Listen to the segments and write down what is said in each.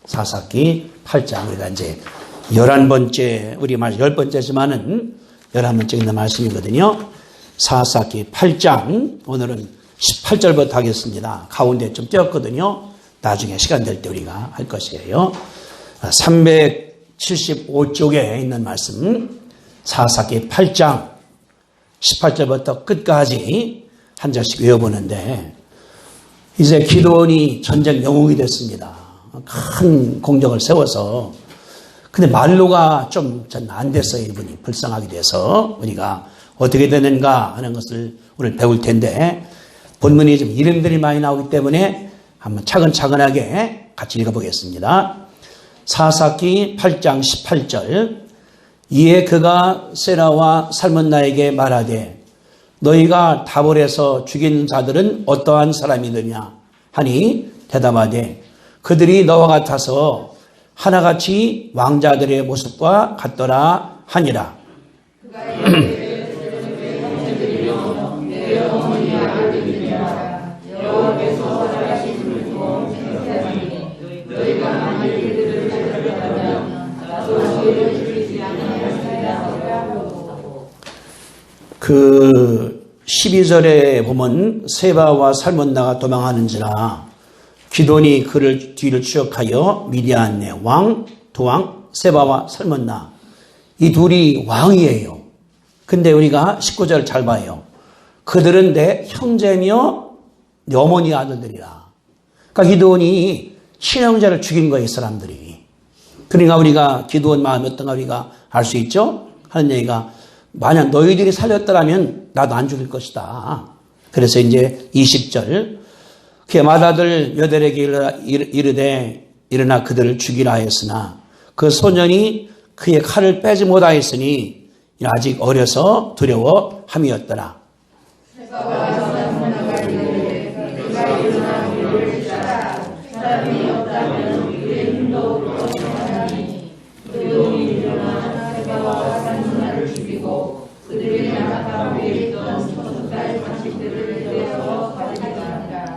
사사기 8장. 우리가 이제 11번째, 우리 말 10번째지만은 11번째 있는 말씀이거든요. 사사기 8장, 오늘은 18절부터 하겠습니다. 가운데 좀 띄었거든요. 나중에 시간 될 때 우리가 할 것이에요. 375쪽에 있는 말씀, 사사기 8장 18절부터 끝까지 한 절씩 외워보는데, 이제 기드온이 전쟁 영웅이 됐습니다. 큰 공적을 세워서. 근데 말로가 좀 전 안 됐어요. 이분이 불쌍하게 돼서 우리가 어떻게 되는가 하는 것을 오늘 배울 텐데, 본문이 좀 이름들이 많이 나오기 때문에 한번 차근차근하게 같이 읽어보겠습니다. 사사기 8장 18절. 이에 그가 세라와 살문나에게 말하되 너희가 다볼에서 죽인 자들은 어떠한 사람이더냐 하니 대답하되 그들이 너와 같아서 하나같이 왕자들의 모습과 같더라 하니라. 그 12절에 보면 세바와 살문나가 도망하는지라 기드온이 그를 뒤를 추격하여 미디안의 왕, 두왕, 세바와 살문나, 이 둘이 왕이에요. 근데 우리가 19절 잘 봐요. 그들은 내 형제며 내 어머니 아들들이라. 그러니까 기드온이 친형제를 죽인 거예요, 이 사람들이. 그러니까 우리가 기드온 마음이 어떤가 우리가 알 수 있죠? 하는 얘기가, 만약 너희들이 살렸더라면 나도 안 죽일 것이다. 그래서 이제 20절, 그의 맏아들 여델에게 이르되 일어나 그들을 죽이라 하였으나 그 소년이 그의 칼을 빼지 못하였으니 아직 어려서 두려워함이었더라.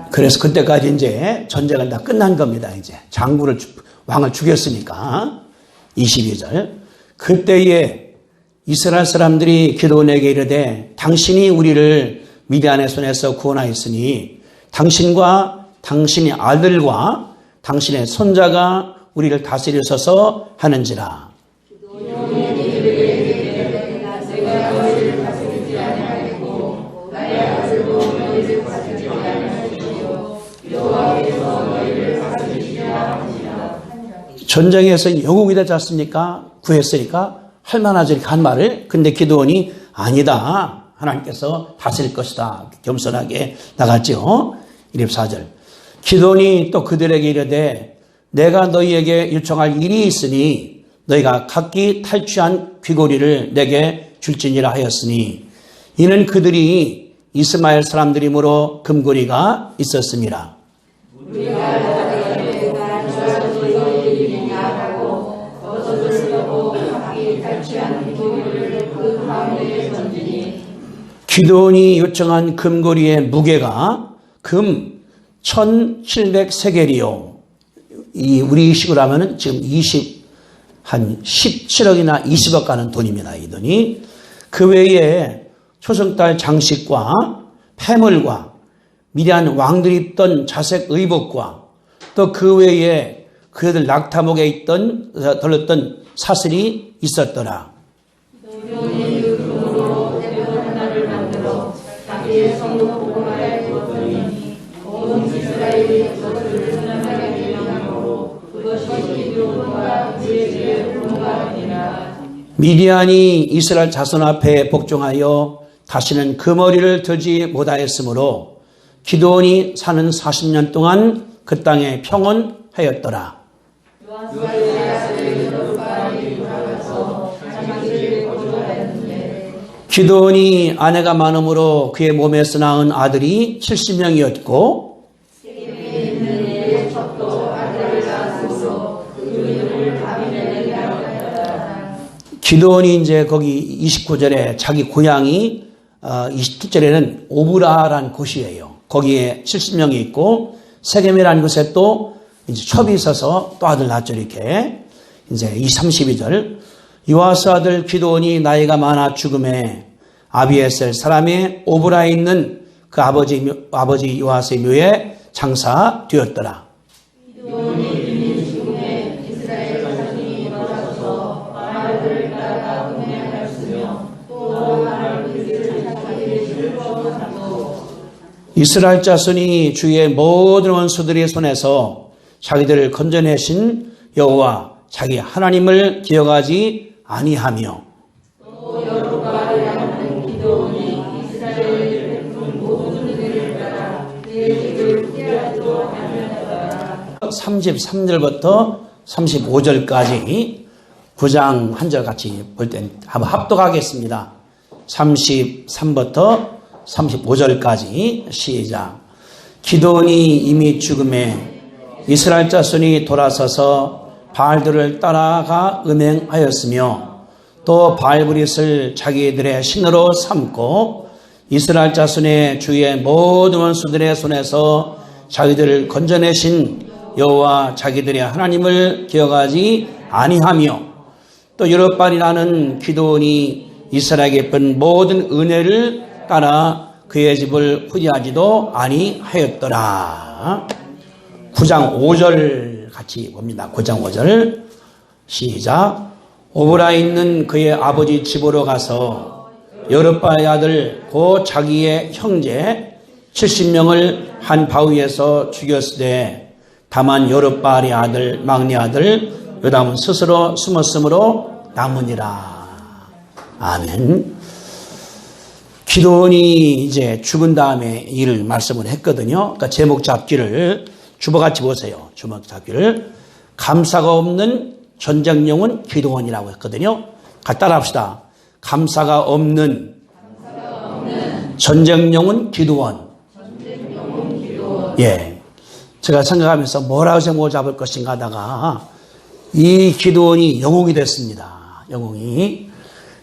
그래서 그때까지 이제 전쟁은 다 끝난 겁니다. 이제 왕을 죽였으니까. 22절. 그때에 이스라엘 사람들이 기드온에게 이르되 당신이 우리를 미디안의 손에서 구원하였으니 당신과 당신의 아들과 당신의 손자가 우리를 다스리소서 하는지라. 전쟁에서 영웅이 되지 않습니까? 구했으니까 할만하지 이렇게 한 말을. 근데 기드온이 아니다. 하나님께서 다스릴 것이다. 겸손하게 나갔죠. 24절. 기드온이 또 그들에게 이르되 내가 너희에게 요청할 일이 있으니 너희가 각기 탈취한 귀고리를 내게 줄지니라 하였으니 이는 그들이 이스마엘 사람들이므로 금고리가 있었습니다. 기드온이 요청한 금고리의 무게가 금 1700세겔이요. 우리 식으로 하면은 지금 한 17억이나 20억 가는 돈입니다. 이 돈이. 그 외에 초승달 장식과 폐물과 미디안 왕들이 입던 자색 의복과 또 그 외에 그들 낙타목에 들렀던 사슬이 있었더라. 미디안이 이스라엘 자손 앞에 복종하여 다시는 그 머리를 들지 못하였으므로 기드온이 사는 40년 동안 그 땅에 평온하였더라. 기드온이 아내가 많음으로 그의 몸에서 낳은 아들이 70명이었고 기드온이 이제 거기 29절에 자기 고향이 27절에는 오브라라는 곳이에요. 거기에 70명이 있고 세겜이라는 곳에 또 이제 첩이 있어서 또 아들 낳았죠. 이렇게 이제 이 32절 요아스 아들 기드온이 나이가 많아 죽음에 아비에셀 사람의 오브라에 있는 그 아버지 요아스의 묘에 장사되었더라. 기드온이 이미 죽음에 이스라엘 자손이 일어나서 바알들을 따라 음행하였으며 또 바알 그릇을 자기의 실로 삼고 이스라엘 자손이 주의 모든 원수들의 손에서 자기들을 건져내신 여호와 자기 하나님을 기억하지 아니하며 또 여루바알이라는 기드온이 이스라엘 백성 모든 일을 따라 그의 집을 피하지도 아니하더라. 33절부터 35절까지 9장 한 절 같이 볼 때 한번 합독하겠습니다. 33부터 35절까지 시작. 기드온이 이미 죽음에 이스라엘 자손이 돌아서서 바알들을 따라가 음행하였으며 또 바알브릿을 자기들의 신으로 삼고 이스라엘 자손의 주의 모든 원수들의 손에서 자기들을 건져내신 여호와 자기들의 하나님을 기억하지 아니하며 또 여룻발이라는 기드온이 이스라엘에게 본 모든 은혜를 따라 그의 집을 후지하지도 아니하였더라. 9장 5절 같이 봅니다. 9장 5절 시작. 오브라에 있는 그의 아버지 집으로 가서 여룻바의 아들 곧 자기의 형제 70명을 한 바위에서 죽였으되 다만 여룻바의 아들 막내 아들 요담은 스스로 숨었으므로 남으니라. 아멘. 기드온이 이제 죽은 다음에 이를 말씀을 했거든요. 그러니까 제목 잡기를 주먹같이 보세요. 주먹 잡기를 감사가 없는 전쟁용은 기드온이라고 했거든요. 같이 따라합시다. 감사가 없는 전쟁용은 기드온. 예, 제가 생각하면서 뭐라고 제목을 잡을 것인가 하다가 이 기드온이 영웅이 됐습니다. 영웅이.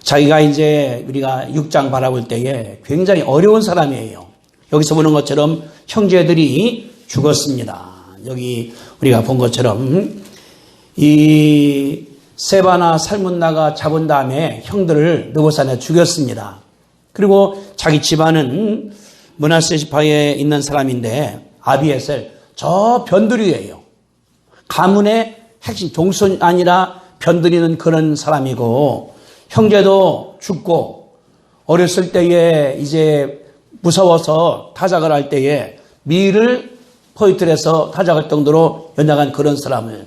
자기가 이제 우리가 6장 바라볼 때에 굉장히 어려운 사람이에요. 여기서 보는 것처럼 형제들이 죽었습니다. 여기 우리가 본 것처럼 이 세바나 살문나가 잡은 다음에 형들을 느보산에 죽였습니다. 그리고 자기 집안은 므낫세 지파에 있는 사람인데 아비에셀 저 변두리예요. 가문의 핵심 동선이 아니라 변두리는 그런 사람이고 형제도 죽고 어렸을 때에 이제 무서워서 타작을 할 때에 미를 포이틀에서 타작할 정도로 연약한 그런 사람을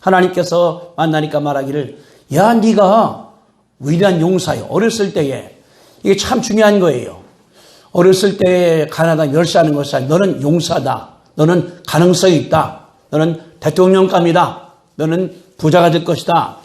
하나님께서 만나니까 말하기를 야 네가 위대한 용사요. 어렸을 때에 이게 참 중요한 거예요. 어렸을 때에 가나다 멸시하는 것이 아니라 너는 용사다. 너는 가능성이 있다. 너는 대통령감이다. 너는 부자가 될 것이다.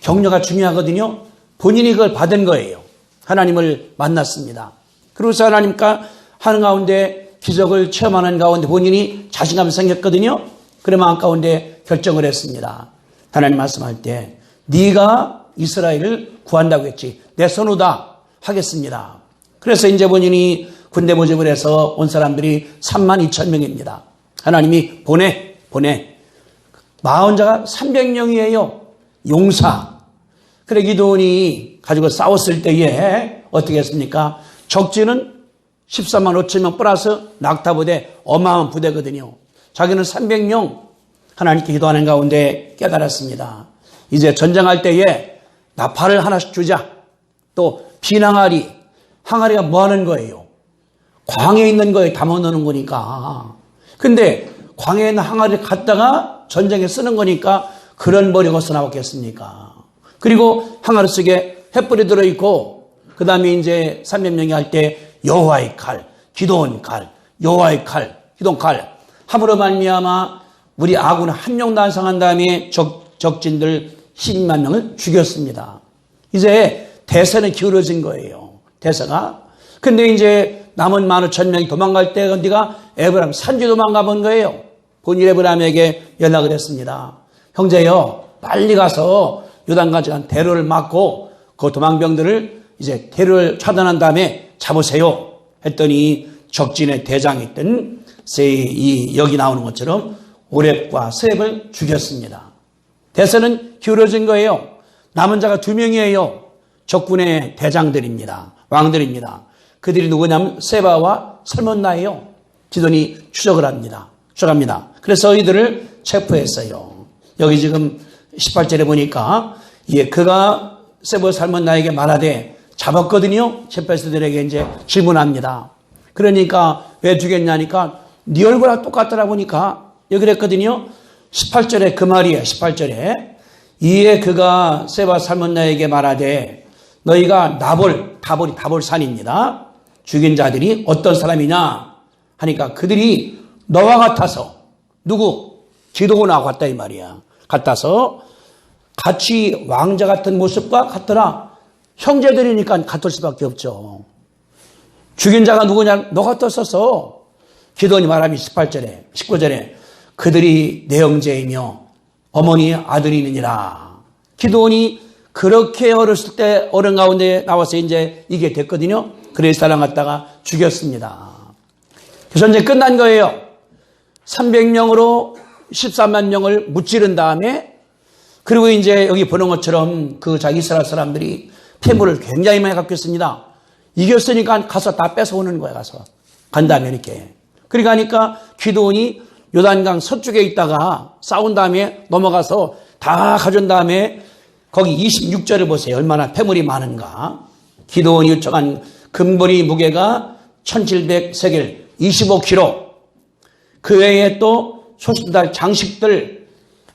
격려가 중요하거든요. 본인이 그걸 받은 거예요. 하나님을 만났습니다. 그래서 하나님과 하는 가운데 기적을 체험하는 가운데 본인이 자신감이 생겼거든요. 그래 마음 가운데 결정을 했습니다. 하나님 말씀할 때 네가 이스라엘을 구한다고 했지. 내 선우다 하겠습니다. 그래서 이제 본인이 군대 모집을 해서 온 사람들이 32,000명입니다. 하나님이 보내 40자가 300명이에요. 용사. 그래 기드온이 가지고 싸웠을 때에 어떻게 했습니까? 적진은 14만 5천 명 플러스 낙타부대 어마어마한 부대거든요. 자기는 300명 하나님께 기도하는 가운데 깨달았습니다. 이제 전쟁할 때에 나팔을 하나씩 주자. 또 비낭아리, 항아리가 뭐 하는 거예요? 광에 있는 거에 담아놓는 거니까. 근데 광에 있는 항아리를 갖다가 전쟁에 쓰는 거니까 그런 머리가 어디서 나왔겠습니까? 그리고 항아리 속에 횃불이 들어있고 그 다음에 이제 300명이 할 때 여호와의 칼, 기드온 칼, 여호와의 칼, 기드온 칼 함으로 말미암아 우리 아군 한 명도 안 상한 다음에 적진들 12만 명을 죽였습니다. 이제 대세는 기울어진 거예요. 대세가. 근데 이제 남은 15,000명이 도망갈 때 네가 에브라임 산지 도망가 본 거예요. 본인 에브라임에게 연락을 했습니다. 형제요, 빨리 가서 요단강에 대로를 막고 그 도망병들을 이제 대로를 차단한 다음에 잡으세요. 했더니 적진의 대장이 있던 여기 나오는 것처럼 오렙과 스렙을 죽였습니다. 대선은 기울어진 거예요. 남은 자가 2명이에요. 적군의 대장들입니다. 왕들입니다. 그들이 누구냐면 세바와 살몬나예요. 기돈이 추적합니다. 그래서 이들을 체포했어요. 여기 지금 18절에 보니까 그가 세바와 살몬나에게 말하되 잡았거든요. 체포해서들에게 이제 질문합니다. 그러니까 왜 죽였냐니까 네 얼굴하고 똑같더라 보니까 여기 그랬거든요. 18절에 그 말이에요. 18절에 이에 그가 세바 살몬나에게 말하되 너희가 다볼산입니다. 죽인 자들이 어떤 사람이냐 하니까 그들이 너와 같아서 누구? 기도원하고 같다 이 말이야. 같아서 같이 왕자 같은 모습과 같더라. 형제들이니까 같을 수밖에 없죠. 죽인 자가 누구냐? 너 같았어서 기도원이 말하면 18절에 19절에 그들이 내 형제이며 어머니의 아들이니라. 기도원이 그렇게 어렸을 때 어른 가운데 나와서 이제 이게 됐거든요. 그래서 사람 갖다가 죽였습니다. 전쟁 끝난 거예요. 300명으로 13만 명을 무찌른 다음에 그리고 이제 여기 보는 것처럼 그 자기 이스라엘 사람들이 폐물을 굉장히 많이 갖고 있습니다. 이겼으니까 가서 다 뺏어오는 거야. 가서 간 다음에 이렇게. 그러니까 하니까 기도원이 요단강 서쪽에 있다가 싸운 다음에 넘어가서 다 가져온 다음에 거기 26절을 보세요. 얼마나 폐물이 많은가. 기도원이 요청한 금보리 무게가 1700세겔 25kg. 그 외에 또 소신달 장식들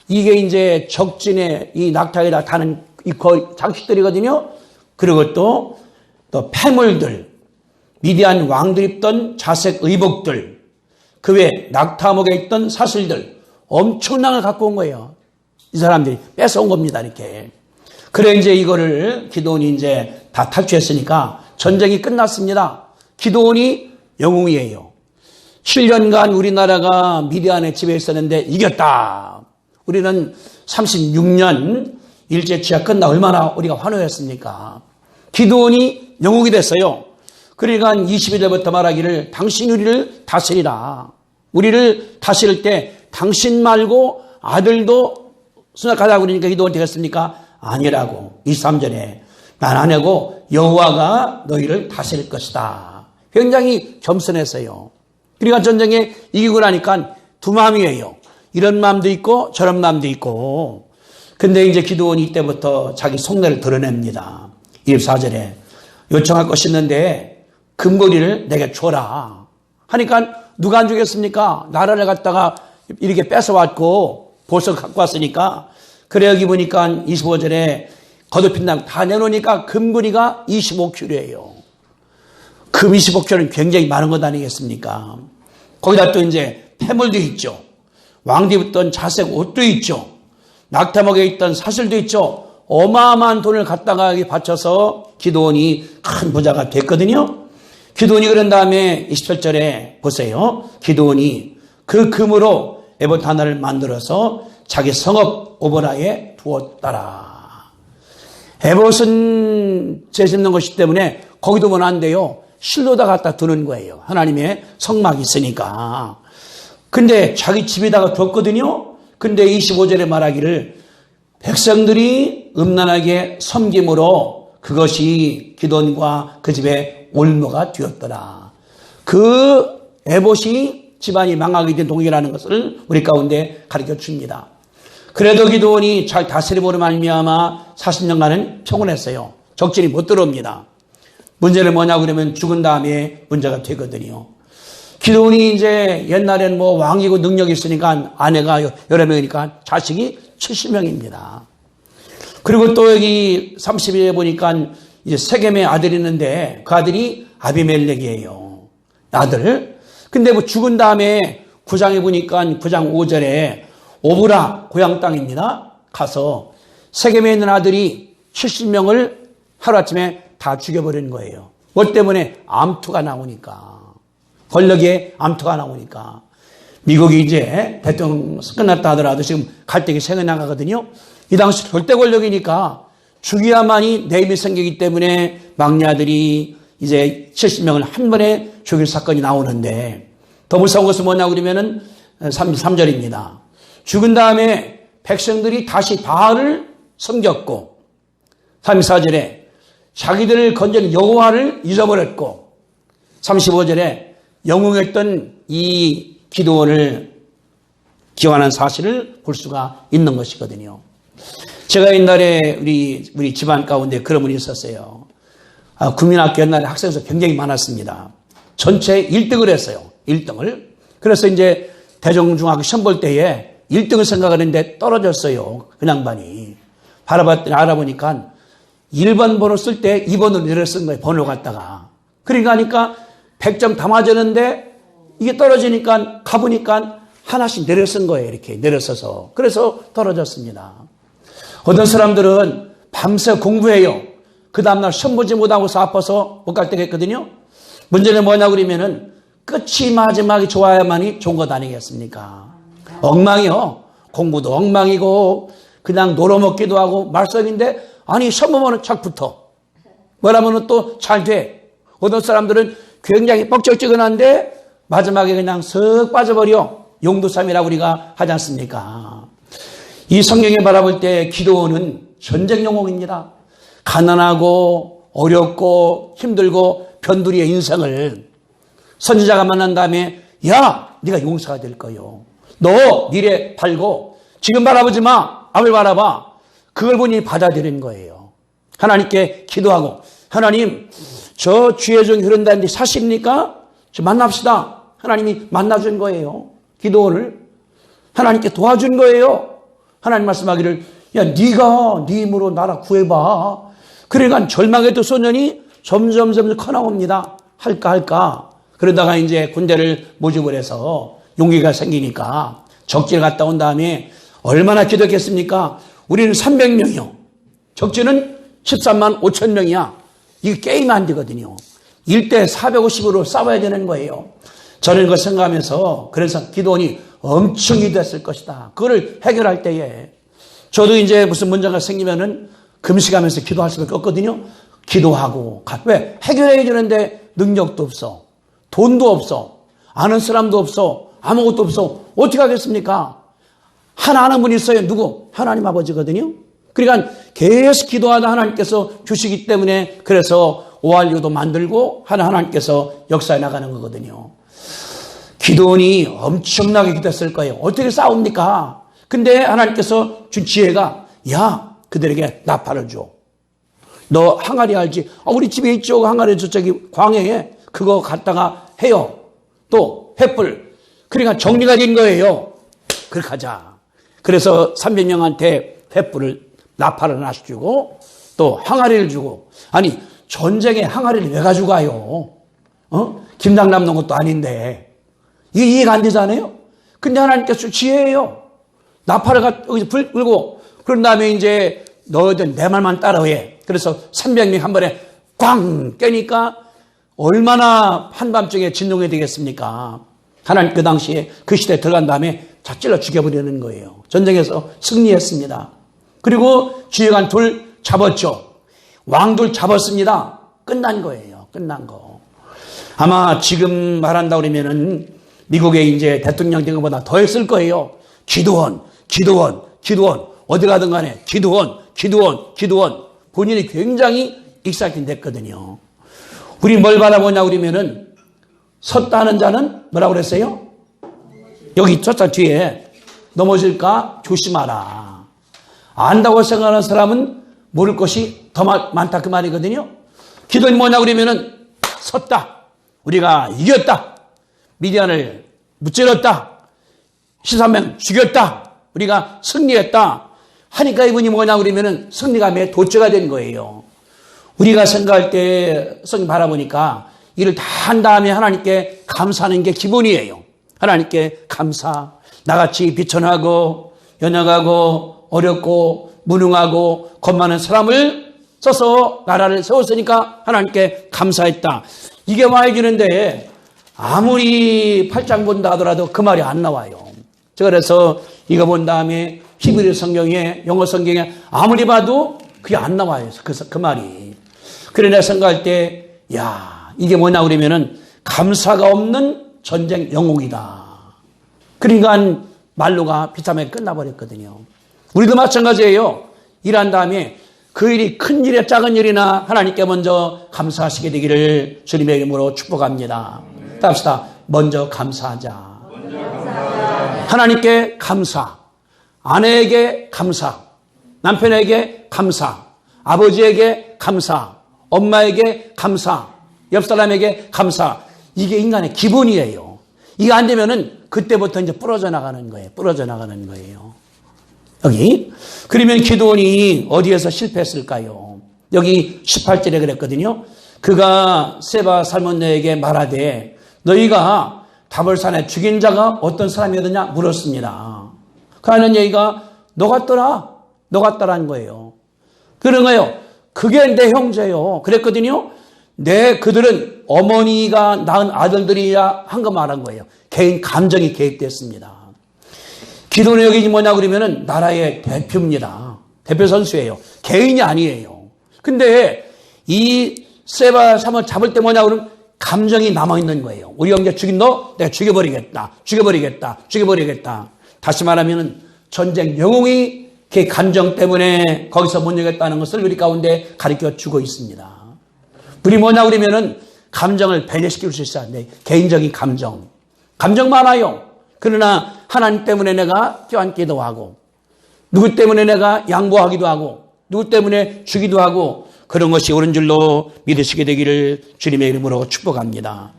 이게 이제 적진의 이 낙타에다 타는 이 장식들이거든요. 그리고 또 폐물들, 미디안 왕들 입던 자색 의복들, 그 외에 낙타목에 있던 사슬들 엄청난 걸 갖고 온 거예요. 이 사람들이 뺏어온 겁니다. 이렇게. 그래 이제 이거를 기도원이 이제 다 탈취했으니까 전쟁이 끝났습니다. 기도원이 영웅이에요. 7년간 우리나라가 미디안의 지배에 있었는데 이겼다. 우리는 36년 일제 취하 끝나 얼마나 우리가 환호했습니까? 기도원이 영웅이 됐어요. 그러니까 21절부터 말하기를 당신이 우리를 다스리라. 우리를 다스릴 때 당신 말고 아들도 수납하라고 그러니까 기도원이 되겠습니까? 아니라고. 23절에 난 아내고 여호와가 너희를 다스릴 것이다. 굉장히 겸손했어요. 그러니까 전쟁에 이기고 나니까 두 마음이에요. 이런 마음도 있고 저런 마음도 있고. 근데 이제 기도원이 이때부터 자기 속내를 드러냅니다. 24절에 요청할 것이 있는데 금고리를 내게 줘라. 하니까 누가 안 주겠습니까? 나라를 갖다가 이렇게 뺏어왔고 보석 갖고 왔으니까. 그래 여기 보니까 25절에 거듭힌 다음 다 내놓으니까 금고리가 25kg예요. 금 25kg는 굉장히 많은 것 아니겠습니까? 거기다 또 이제 폐물도 있죠. 왕대 입던 자색 옷도 있죠. 낙타목에 있던 사슬도 있죠. 어마어마한 돈을 갖다가 바쳐서 기도원이 큰 부자가 됐거든요. 기도원이 그런 다음에 27절에 보세요. 기도원이 그 금으로 에봇 하나를 만들어서 자기 성읍 오보라에 두었더라. 에봇은 재짓는 것이기 때문에 거기 두면 안 돼요. 실로다 갖다 두는 거예요. 하나님의 성막이 있으니까. 근데 자기 집에다가 뒀거든요. 근데 25절에 말하기를 백성들이 음란하게 섬김으로 그것이 기돈과 그 집에 올무가 되었더라. 그 에봇이 집안이 망하게 된 동기라는 것을 우리 가운데 가르쳐 줍니다. 그래도 기도원이 잘 다스림으로 말미암아 40년간은 평온했어요. 적진이 못 들어옵니다. 문제는 뭐냐고 그러면 죽은 다음에 문제가 되거든요. 기도원이 이제 옛날에는 뭐 왕이고 능력이 있으니까 아내가 여러 명이니까 자식이 70명입니다. 그리고 또 여기 30일에 보니까 이제 세겜의 아들이 있는데 그 아들이 아비멜렉이에요. 아들. 근데 뭐 죽은 다음에 9장에 보니까 9장 5절에 오브라 고향 땅입니다. 가서 세겜에 있는 아들이 70명을 하루아침에 다 죽여버린 거예요. 뭐 때문에 암투가 나오니까. 권력에 암투가 나오니까. 미국이 이제 대통령 끝났다 하더라도 지금 갈등이 생겨나가거든요. 이 당시 절대 권력이니까 죽여야만이 내임이 생기기 때문에 막내 아들이 이제 70명을 한 번에 죽일 사건이 나오는데 더 무서운 것은 뭐냐 그러면은 33절입니다. 죽은 다음에 백성들이 다시 바알을 섬겼고 34절에 자기들을 건진 여호와를 잊어버렸고 35절에 영웅했던 이 기드온을 기원한 사실을 볼 수가 있는 것이거든요. 제가 옛날에 우리 집안 가운데 그런 분이 있었어요. 국민학교 옛날에 학생수 굉장히 많았습니다. 전체 1등을 했어요. 1등을. 그래서 이제 대종중학교 시험 볼 때에 1등을 생각하는데 떨어졌어요. 그 양반이. 알아보니까 1번 번호 쓸 때 2번으로 내려 쓴 거예요. 번호 갖다가. 그러니까 하니까 100점 다 맞았는데 이게 떨어지니까 가보니까 하나씩 내려 쓴 거예요. 이렇게 내려 써서. 그래서 떨어졌습니다. 어떤 사람들은 밤새 공부해요. 그 다음날 시험 보지 못하고서 아파서 못 갈 때가 있거든요. 문제는 뭐냐 그러면은 끝이 마지막이 좋아야만이 좋은 것 아니겠습니까? 엉망이요. 공부도 엉망이고 그냥 놀아먹기도 하고 말썽인데 아니 시험 보면은 착 붙어. 뭐라면은 또 잘 돼. 어떤 사람들은 굉장히 뻑적지근한데 마지막에 그냥 쓱 빠져버려. 용두삼이라고 우리가 하지 않습니까? 이 성경에 바라볼 때 기드온은 전쟁 영웅입니다. 가난하고 어렵고 힘들고 변두리의 인생을 선지자가 만난 다음에 야 네가 용사가 될 거요. 너 미래 팔고 지금 바라보지 마. 앞을 바라봐. 그걸 보니 받아들인 거예요. 하나님께 기도하고 하나님 저 주의 종이 흐른다는데 사실입니까? 저 만납시다. 하나님이 만나준 거예요. 기도를 하나님께 도와준 거예요. 하나님 말씀하기를 야 네가 네 힘으로 나라 구해봐. 그러니까 절망했던 소년이 점점 커나옵니다. 할까 그러다가 이제 군대를 모집을 해서 용기가 생기니까 적지를 갔다 온 다음에 얼마나 기도했겠습니까? 우리는 300명이요. 적지는 13만 5천 명이야. 이게 게임 안 되거든요. 1대 450으로 싸워야 되는 거예요. 저는 그걸 생각하면서 그래서 기도원이 엄청 기도했을 것이다. 그거를 해결할 때에 저도 이제 무슨 문제가 생기면은 금식하면서 기도할 수밖에 없거든요. 기도하고 왜 해결해야 되는데 능력도 없어. 돈도 없어. 아는 사람도 없어. 아무것도 없어. 어떻게 하겠습니까? 하나 아는 분이 있어요. 누구? 하나님 아버지거든요. 그러니까 계속 기도하다 하나님께서 주시기 때문에 그래서 ORU도 만들고 하나님께서 역사해 나가는 거거든요. 기도원이 엄청나게 기도했을 거예요. 어떻게 싸웁니까? 근데 하나님께서 준 지혜가 야 그들에게 나팔을 줘. 너 항아리 알지? 우리 집에 있죠. 항아리 저쪽이 광야에 그거 갖다가 해요. 또 횃불. 그러니까 정리가 된 거예요. 그렇게 하자. 그래서 300명한테 횃불을 나팔을 하나씩 주고 또 항아리를 주고 아니 전쟁에 항아리를 왜 가지고 가요? 김장 남는 것도 아닌데 이게 이해가 안 되잖아요. 근데 하나님께서 지혜예요. 나팔을 여기서 불 끌고 그런 다음에 이제 너희들 내 말만 따라해. 그래서 300명 한 번에 꽝 깨니까 얼마나 한밤중에 진동이 되겠습니까? 하나님 그 당시에 그 시대에 들어간 다음에 다 찔러 죽여버리는 거예요. 전쟁에서 승리했습니다. 그리고 지휘관 둘 잡았죠. 왕둘 잡았습니다. 끝난 거예요. 끝난 거. 아마 지금 말한다 그러면은 미국에 이제 대통령 된 것보다 더 했을 거예요. 기도원. 어디 가든 간에 기도원. 본인이 굉장히 익사이팅 됐거든요. 우리 뭘 바라보냐 그러면은 섰다는 자는 뭐라고 그랬어요? 여기 쫓아 뒤에 넘어질까 조심하라. 안다고 생각하는 사람은 모를 것이 더 많다 그 말이거든요. 기도는 뭐냐 그러면은 섰다. 우리가 이겼다. 미디안을 무찌렀다. 13명 죽였다. 우리가 승리했다. 하니까 이분이 뭐냐 그러면은 승리감에 도취가 된 거예요. 우리가 생각할 때 성경 바라보니까 일을 다 한 다음에 하나님께 감사하는 게 기본이에요. 하나님께 감사. 나같이 비천하고 연약하고 어렵고 무능하고 겁 많은 사람을 써서 나라를 세웠으니까 하나님께 감사했다. 이게 와해지는데 아무리 8장 본다 하더라도 그 말이 안 나와요. 제가 그래서 이거 본 다음에 히브리 성경에 영어 성경에 아무리 봐도 그게 안 나와요. 그 말이. 그래 내가 생각할 때 이게 뭐냐 그러면은 감사가 없는 전쟁 영웅이다. 그러니까 말로가 비참하게 끝나버렸거든요. 우리도 마찬가지예요. 일한 다음에 그 일이 큰 일이나 작은 일이나 하나님께 먼저 감사하시게 되기를 주님의 이름으로 축복합니다. 따라합시다. 먼저 감사하자. 하나님께 감사, 아내에게 감사, 남편에게 감사, 아버지에게 감사, 엄마에게 감사, 옆 사람에게 감사. 이게 인간의 기본이에요. 이게 안 되면은 그때부터 이제 부러져 나가는 거예요. 부러져 나가는 거예요. 여기. 그러면 기드온이 어디에서 실패했을까요? 여기 18절에 그랬거든요. 그가 세바 살몬내에게 말하되 너희가 다볼산에 죽인 자가 어떤 사람이었느냐 물었습니다. 그 하는 얘기가 너 같더라는 거예요. 그런 거예요. 그게 내 형제요. 그랬거든요. 그들은 어머니가 낳은 아들들이야 한 거 말한 거예요. 개인 감정이 개입됐습니다. 기도는 여기 뭐냐 그러면은 나라의 대표입니다. 대표 선수예요. 개인이 아니에요. 근데 이 세바 삼을 잡을 때 뭐냐 그러면 감정이 남아있는 거예요. 우리 형제 죽인 너 내가 죽여버리겠다. 다시 말하면은 전쟁 영웅이 그 감정 때문에 거기서 못 이겼다는 것을 우리 가운데 가르쳐 주고 있습니다. 우리 뭐냐 그러면은 감정을 배려시킬 수 있어야 돼. 개인적인 감정 많아요. 그러나 하나님 때문에 내가 껴안기도 하고 누구 때문에 내가 양보하기도 하고 누구 때문에 주기도 하고 그런 것이 옳은 줄로 믿으시게 되기를 주님의 이름으로 축복합니다.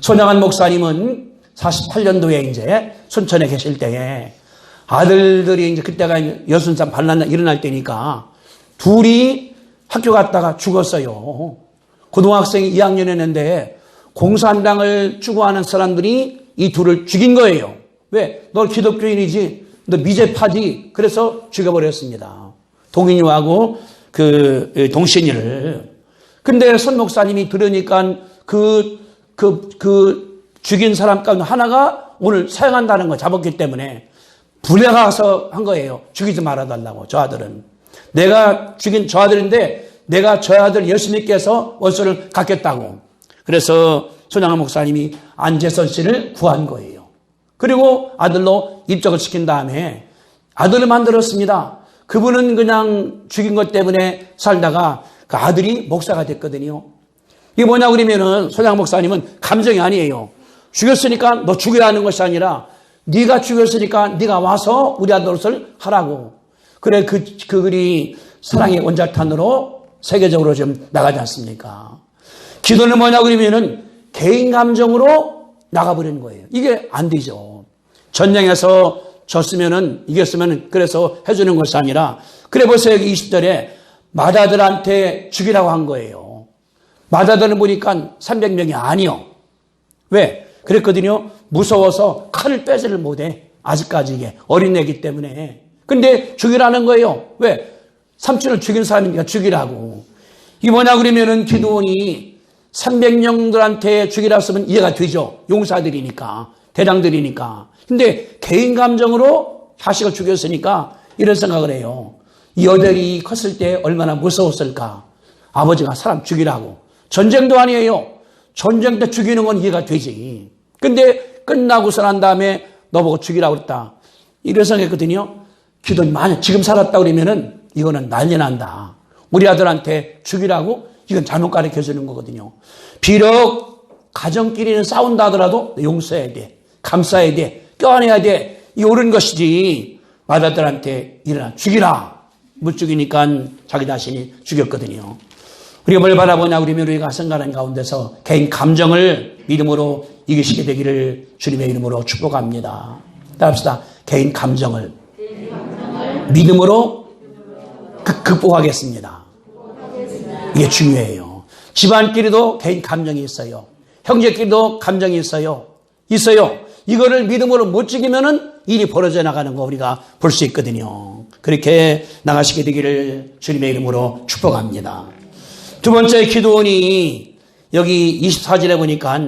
손양한 목사님은 48년도에 이제 순천에 계실 때에 아들들이 이제 그때가 여순산 반란 일어날 때니까 둘이 학교 갔다가 죽었어요. 고등학생이 2학년이었는데 공산당을 추구하는 사람들이 이 둘을 죽인 거예요. 왜? 너 기독교인이지? 너 미제파지? 그래서 죽여버렸습니다. 동인이하고 그 동신이를. 근데 손 목사님이 들으니까 그 죽인 사람 가운데 하나가 오늘 사형한다는 거 잡았기 때문에 불려가서 한 거예요. 죽이지 말아달라고. 저 아들은. 내가 죽인 저 아들인데 내가 저 아들 열심히 깨서 원수를 갚겠다고. 그래서 손양한 목사님이 안재선 씨를 구한 거예요. 그리고 아들로 입적을 시킨 다음에 아들을 만들었습니다. 그분은 그냥 죽인 것 때문에 살다가 그 아들이 목사가 됐거든요. 이게 뭐냐 그러면은 손양한 목사님은 감정이 아니에요. 죽였으니까 너 죽이라는 것이 아니라 네가 죽였으니까 네가 와서 우리 아들 노릇을 하라고. 그래 그 글이 사랑의 원자탄으로 세계적으로 좀 나가지 않습니까? 기도는 뭐냐 그러면은 개인 감정으로 나가버리는 거예요. 이게 안 되죠. 전쟁에서 졌으면은 이겼으면은 그래서 해주는 것이 아니라 그래 보세요. 여기 20절에 마다들한테 죽이라고 한 거예요. 마다들은 보니까 300명이 아니요. 왜? 그랬거든요. 무서워서 칼을 빼지를 못해. 아직까지 이게 어린애기 때문에. 근데 죽이라는 거예요. 왜? 삼촌을 죽인 사람이니까 죽이라고. 이게 뭐냐 그러면은 기드온이 300명들한테 죽이라 했으면 이해가 되죠. 용사들이니까. 대장들이니까. 근데 개인 감정으로 자식을 죽였으니까 이런 생각을 해요. 이 아들이 컸을 때 얼마나 무서웠을까. 아버지가 사람 죽이라고. 전쟁도 아니에요. 전쟁 때 죽이는 건 이해가 되지. 근데 끝나고서 난 다음에 너보고 죽이라고 그랬다. 이런 생각했거든요. 기도는 만약 지금 살았다 그러면은 이거는 난리 난다. 우리 아들한테 죽이라고? 이건 잘못 가르쳐 주는 거거든요. 비록 가정끼리는 싸운다 하더라도 용서해야 돼. 감싸야 돼. 껴안아야 돼. 이 옳은 것이지. 아들한테 일어나 죽이라. 못 죽이니까 자기 자신이 죽였거든요. 우리가 뭘 바라보냐 그러면 우리가 생각하는 가운데서 개인 감정을 믿음으로 이기시게 되기를 주님의 이름으로 축복합니다. 따라합시다. 개인 감정을 믿음으로 극복하겠습니다. 이게 중요해요. 집안끼리도 개인 감정이 있어요. 형제끼리도 감정이 있어요. 이거를 믿음으로 못 지키면은 일이 벌어져 나가는 거 우리가 볼 수 있거든요. 그렇게 나가시게 되기를 주님의 이름으로 축복합니다. 두 번째 기드온이 여기 24절에 보니까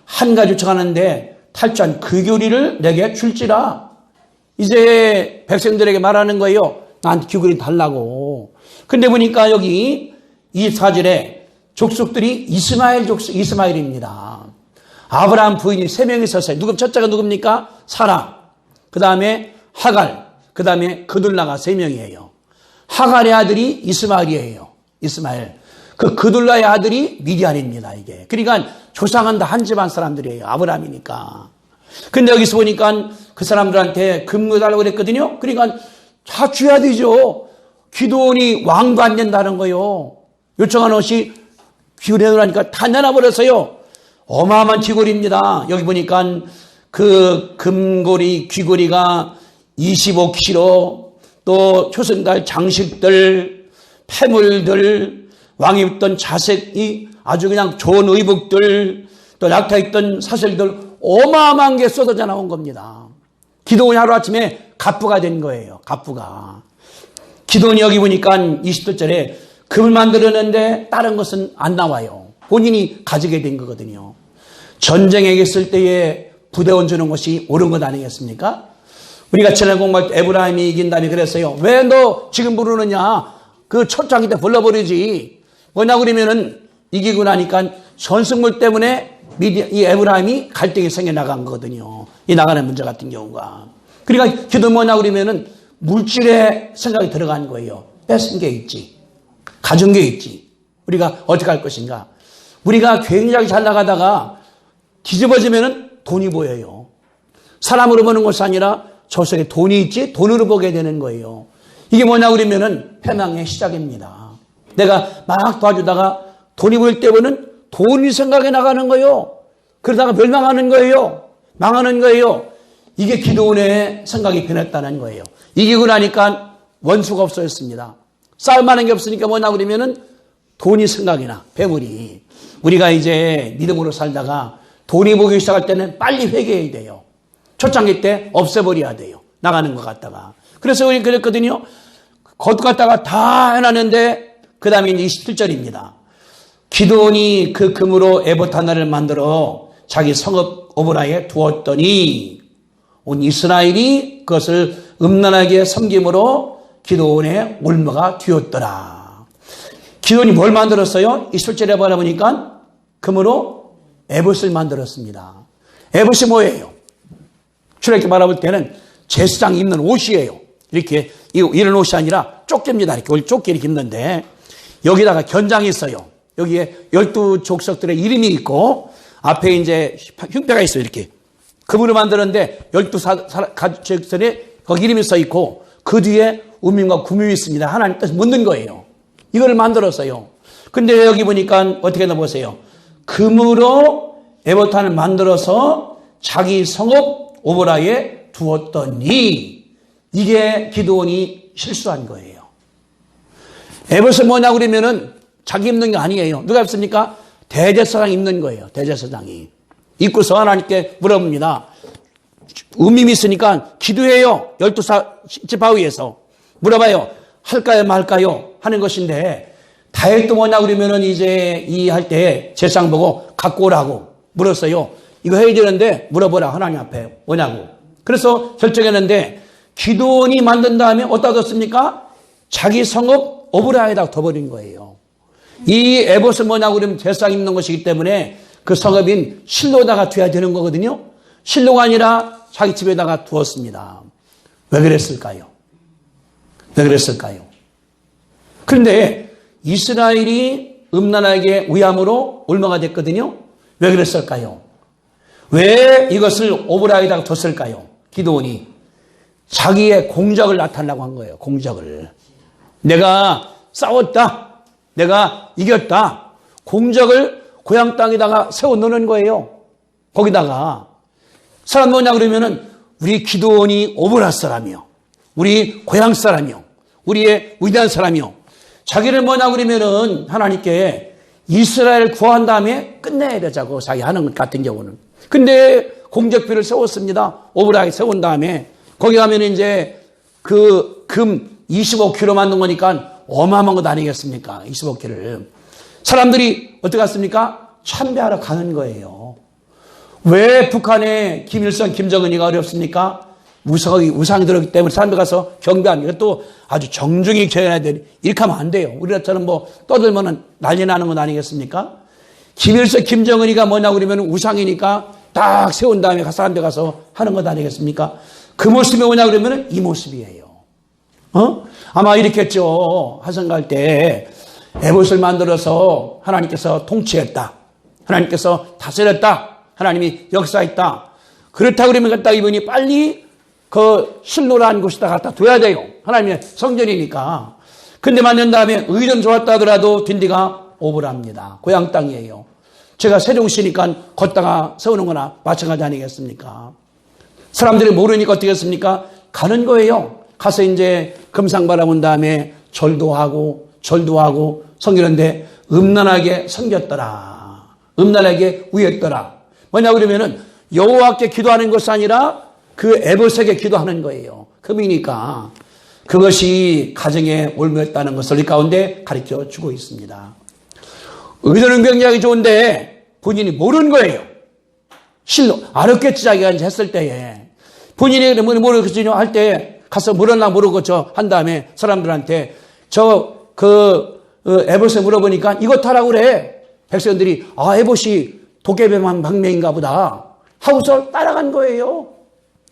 한 가지 요청하는데 탈주한 그 교리를 내게 줄지라. 이제 백성들에게 말하는 거예요. 나한테 규결이 달라고. 근데 보니까 여기 24절에 족속들이 이스마엘입니다. 아브라함 부인이 3명이 있었어요. 첫째가 누굽니까? 사라. 그 다음에 하갈, 그 다음에 그둘라가 3명이에요. 하갈의 아들이 이스마엘이에요. 이스마엘. 그 그둘라의 아들이 미디안입니다, 이게. 그러니까 조상은 다 한 집안 사람들이에요. 아브라함이니까. 근데 여기서 보니까 그 사람들한테 금거달라고 그랬거든요. 그러니까 다 줘야 되죠. 기드온이 왕도 안 된다는 거예요. 요청한 옷이 귀걸이라니까 다 내놔버렸어요. 어마어마한 귀걸이입니다. 여기 보니까 그 금고리, 귀걸이가 25kg, 또 초승달 장식들, 패물들, 왕이 입던 자색이 아주 그냥 좋은 의복들, 또 낙타있던 사슬들, 어마어마한 게 쏟아져 나온 겁니다. 기드온이 하루아침에 갑부가 된 거예요. 갑부가. 기드온이 여기 보니까 20절에 금을 만들었는데 다른 것은 안 나와요. 본인이 가지게 된 거거든요. 전쟁에 있을 때에 부대원 주는 것이 옳은 것 아니겠습니까? 우리가 지난 공부할 때 에브라임이 이긴 다음에 그랬어요. 왜 너 지금 부르느냐? 그 초창기 때 불러버리지. 뭐냐 그러면은 이기고 나니까 전승물 때문에 이 에브라임이 갈등이 생겨나간 거거든요. 이 나가는 문제 같은 경우가. 그러니까 기도 뭐냐 그러면은 물질의 생각이 들어간 거예요. 뺏은 게 있지. 가진 게 있지. 우리가 어떻게 할 것인가. 우리가 굉장히 잘 나가다가 뒤집어지면은 돈이 보여요. 사람으로 보는 것이 아니라 저 속에 돈이 있지 돈으로 보게 되는 거예요. 이게 뭐냐 그러면은 패망의 시작입니다. 내가 막 도와주다가 돈이 보일 때 보는 돈이 생각이 나가는 거예요. 그러다가 멸망하는 거예요. 망하는 거예요. 이게 기드온의 생각이 변했다는 거예요. 이기고 나니까 원수가 없어졌습니다. 싸움하는 게 없으니까 뭐냐 그러면은 돈이 생각이 나. 배물이. 우리가 이제 믿음으로 살다가 돈이 보기 시작할 때는 빨리 회개해야 돼요. 초창기 때 없애버려야 돼요. 나가는 것 같다가. 그래서 우리 그랬거든요. 겉 갖다가 다 해놨는데 그 다음에 이제 27절입니다. 기드온이 그 금으로 에봇 하나를 만들어 자기 성읍 오브라에 두었더니 온 이스라엘이 그것을 음란하게 섬김으로 기드온의 올무가 되었더라. 기드온이 뭘 만들었어요? 27절에 보니까 금으로 에봇을 만들었습니다. 에봇이 뭐예요? 출애굽기 바라볼 때는 제사장 입는 옷이에요. 이렇게 이런 옷이 아니라 쪽개입니다. 이렇게 쪽개 이렇게 입는데 여기다가 견장이 있어요. 여기에 12족속들의 이름이 있고 앞에 이제 흉패가 있어요. 이렇게 금으로 만드는데 12가족들의 거기 이름이 써 있고 그 뒤에 우밈과 구밈이 있습니다. 하나님 뜻을 묻는 거예요. 이걸 만들었어요. 근데 여기 보니까 어떻게 넣어보세요. 금으로 에봇단을 만들어서 자기 성읍 오보라에 두었더니 이게 기드온이 실수한 거예요. 에봇은 뭐냐 그러면은 자기 입는 게 아니에요. 누가 입습니까? 대제사장 입는 거예요. 대제사장이. 입고서 하나님께 물어봅니다. 음임이 있으니까 기도해요. 12지파 위에서. 물어봐요. 할까요 말까요? 하는 것인데 다윗도 뭐냐 그러면은 이제 이 할 때 제사장 보고 갖고 오라고 물었어요. 이거 해야 되는데 물어보라 하나님 앞에 뭐냐고. 그래서 결정했는데 기드온이 만든 다음에 어디다 뒀습니까? 자기 성읍 오브라에다 둬버린 거예요. 이 에봇은 뭐냐고 그러면 제사장 입는 것이기 때문에 그 성읍인 실로에다가 둬야 되는 거거든요. 실로가 아니라 자기 집에다가 두었습니다. 왜 그랬을까요? 왜 그랬을까요? 그런데 이스라엘이 음란하게 위함으로 올무가 됐거든요. 왜 그랬을까요? 왜 이것을 오브라에다가 뒀을까요? 기드온이 자기의 공적을 나타내려고 한 거예요. 공적을. 내가 싸웠다. 내가 이겼다. 공적을 고향 땅에다가 세워놓는 거예요. 거기다가 사람 뭐냐 그러면은 우리 기드온이 오브라 사람이요. 우리 고향 사람이요. 우리의 위대한 사람이요. 자기를 뭐냐 그러면은 하나님께 이스라엘 구한 다음에 끝내야 되자고 자기 하는 것 같은 경우는. 근데 공적비를 세웠습니다. 오브라에 세운 다음에 거기 가면 이제 그 금 25kg 만든 거니까 어마어마한 것 아니겠습니까? 25kg를. 사람들이 어떻게 갔습니까? 참배하러 가는 거예요. 왜 북한의 김일성, 김정은이가 어렵습니까? 우상이 들었기 때문에 사람들 가서 경배합니다. 또 아주 정중히 경배해야 되니 이렇게 하면 안 돼요. 우리나라처럼 뭐 떠들면 난리 나는 것 아니겠습니까? 김일성, 김정은이가 뭐냐 그러면 우상이니까 딱 세운 다음에 사람들 가서 하는 것 아니겠습니까? 그 모습이 뭐냐 그러면 이 모습이에요. 아마 이렇겠죠. 하성갈 때 에봇을 만들어서 하나님께서 통치했다. 하나님께서 다스렸다. 하나님이 역사했다. 그렇다고 그러면 갖다 이분이 빨리 그 실로라는 곳에다 갖다 둬야 돼요. 하나님의 성전이니까. 근데 만난 다음에 의전 좋았다 하더라도 딘디가 오버랍니다. 고향 땅이에요. 제가 세종시니까 걷다가 세우는 거나 마찬가지 아니겠습니까? 사람들이 모르니까 어떻게 했습니까? 가는 거예요. 가서 이제 금상 바라본 다음에 절도 하고 섬기는데 음란하게 섬겼더라. 음란하게 위했더라. 뭐냐 그러면은 여호와께 기도하는 것이 아니라 그 에봇에게 기도하는 거예요. 금이니까. 그것이 가정에 올무했다는 것을 이 가운데 가르쳐 주고 있습니다. 의도는 굉장히 좋은데 본인이 모르는 거예요. 실로 알았겠지 자기가 이제 했을 때에 본인이 모르겠지 할 때 가서 물었나 모르고 한 다음에 사람들한테 에봇에 물어보니까 이것 하라고 그래. 백성들이 에봇이 도깨비만 방맹인가 보다 하고서 따라간 거예요.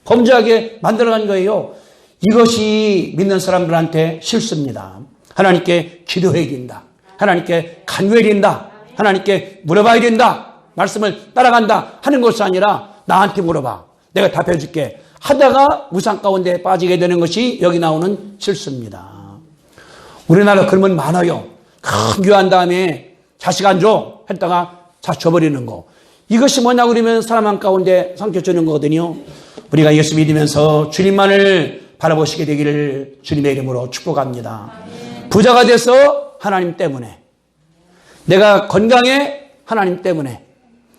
범죄하게 만들어간 거예요. 이것이 믿는 사람들한테 실수입니다. 하나님께 기도해야 된다. 하나님께 간구해야 된다. 하나님께 물어봐야 된다. 말씀을 따라간다 하는 것이 아니라 나한테 물어봐. 내가 답해 줄게. 하다가 우상 가운데 빠지게 되는 것이 여기 나오는 실수입니다. 우리나라 그러면 많아요. 큰 교회한 다음에 자식 안 줘 했다가 다 줘버리는 거. 이것이 뭐냐 그러면 사람 한 가운데 삼켜주는 거거든요. 우리가 예수 믿으면서 주님만을 바라보시게 되기를 주님의 이름으로 축복합니다. 부자가 돼서 하나님 때문에, 내가 건강해 하나님 때문에,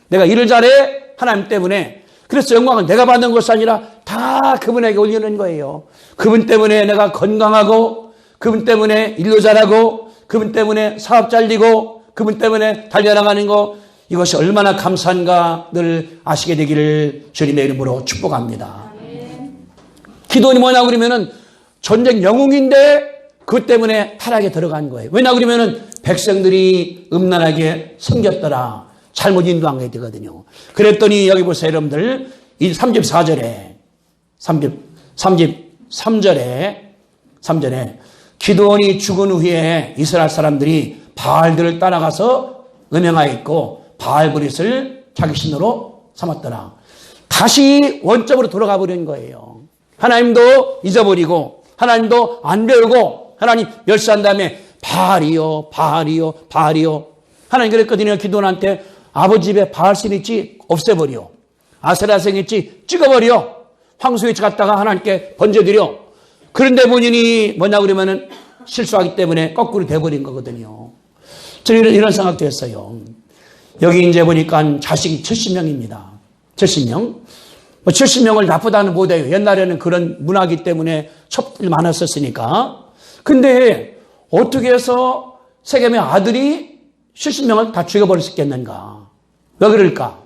내가 일을 잘해 하나님 때문에, 그래서 영광을 내가 받는 것이 아니라 다 그분에게 올리는 거예요. 그분 때문에 내가 건강하고, 그분 때문에 일도 잘하고, 그분 때문에 사업 잘 되고, 그분 때문에 달려나가는 거, 이것이 얼마나 감사한가 늘 아시게 되기를 주님의 이름으로 축복합니다. 기도는 뭐냐 그러면은 전쟁 영웅인데 그것 때문에 타락에 들어간 거예요. 왜냐 그러면은 백성들이 음란하게 섬겼더라. 잘못 인도한 게 되거든요. 그랬더니 여기 보세요 여러분들, 이 33절에 기드온이 죽은 후에 이스라엘 사람들이 바알들을 따라가서 음행하였고 바알브릿을 자기 신으로 삼았더라. 다시 원점으로 돌아가 버린 거예요. 하나님도 잊어버리고 하나님도 안 배우고 하나님 멸시한 다음에 바알이요 하나님 그랬거든요. 기드온한테 아버지 집에 바알신 있지 없애버려. 아세라생 있지 찍어버려. 황소에 갔다가 하나님께 번져드려. 그런데 본인이 뭐냐 그러면은 실수하기 때문에 거꾸로 돼버린 거거든요. 저는 이런 생각도 했어요. 여기 이제 보니까 자식이 70명입니다. 70명. 70명을 나쁘다는 못해요. 옛날에는 그런 문화기 때문에 첩들이 많았었으니까. 근데 어떻게 해서 세겜의 아들이 70명을 다 죽여버릴 수 있겠는가? 왜 그럴까?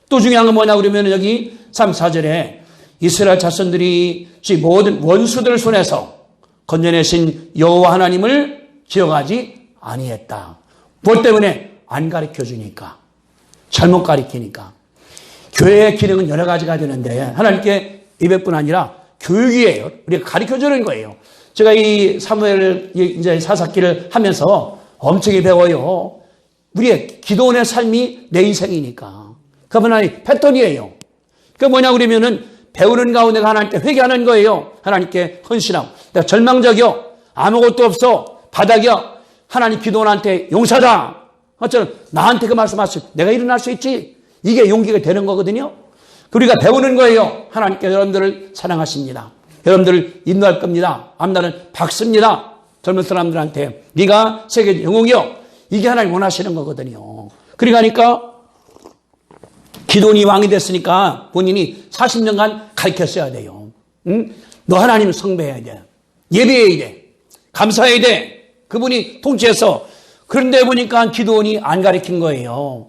또 중요한 건 뭐냐 그러면 여기 34절에 이스라엘 자손들이 모든 원수들 손에서 건져내신 여호와 하나님을 기억하지 아니했다. 뭐 때문에? 안 가르쳐주니까. 잘못 가르치니까. 교회의 기능은 여러 가지가 되는데 하나님께 예배뿐 아니라 교육이에요. 우리가 가르쳐주는 거예요. 제가 이 사무엘 이제 사사기를 하면서 엄청히 배워요. 우리의 기도원의 삶이 내 인생이니까. 그건 하나의 패턴이에요. 그게 뭐냐 그러면은 배우는 가운데 하나님께 회개하는 거예요. 하나님께 헌신하고. 내가 절망적이요. 아무것도 없어. 바닥이야. 하나님 기도원한테 용사다. 어쩌면 나한테 그 말씀하실 내가 일어날 수 있지. 이게 용기가 되는 거거든요. 우리가 배우는 거예요. 하나님께 여러분들을 사랑하십니다. 여러분들을 인도할 겁니다. 앞날은 박습니다. 젊은 사람들한테 네가 세계 영웅이요. 이게 하나님 원하시는 거거든요. 그러니까 기도원이 왕이 됐으니까 본인이 40년간 가르쳤어야 돼요. 응? 너 하나님을 숭배해야 돼. 예배해야 돼. 감사해야 돼. 그분이 통치해서. 그런데 보니까 기도원이 안 가르친 거예요.